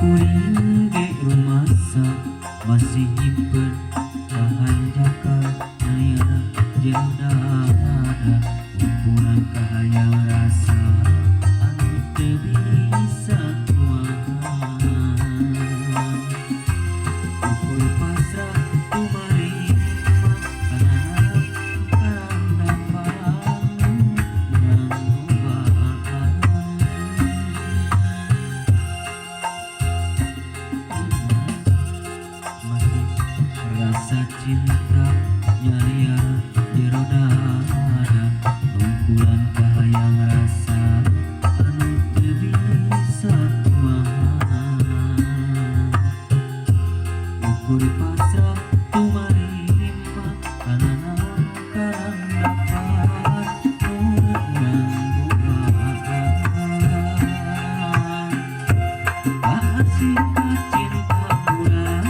Kuring ge rumasa masih nyimpen bahan jakar nyayana jeung dada kumpulan kahayang rasa anu teu bisa kumaha ukur pasrah tumarima karanda pangu rasa cinta nyaya jero dada kumpulan kahayang rasa anu teu bisa kumaha ukur pasrah tumarima kana naon karanda pangu kasih cinta urang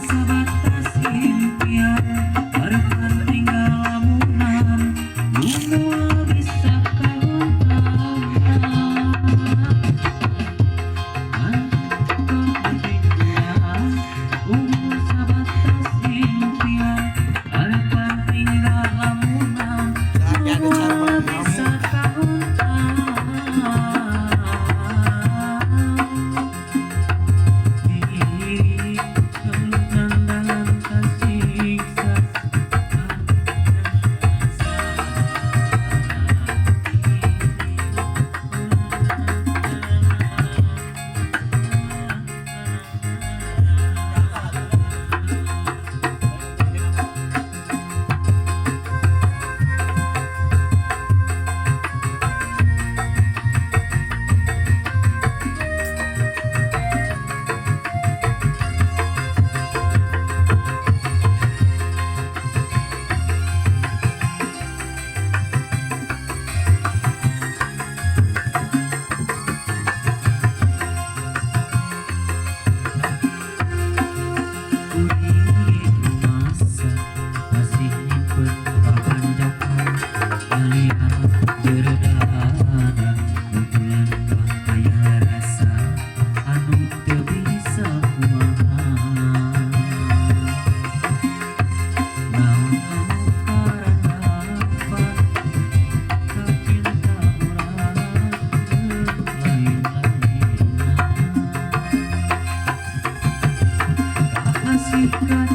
sabatas impian harapan tinggal lamunan semua bisa kauntan umur sabatas impian harapan tinggal lamunan semua bisa kauntan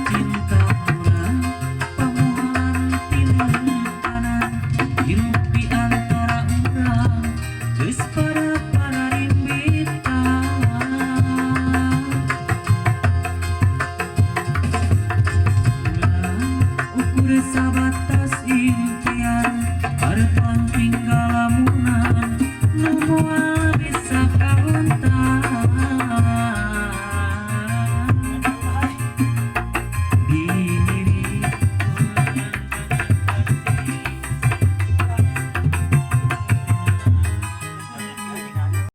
cinta urang pamohan tindanan hirup di antara urang geus para rimbitan urang ukur sabar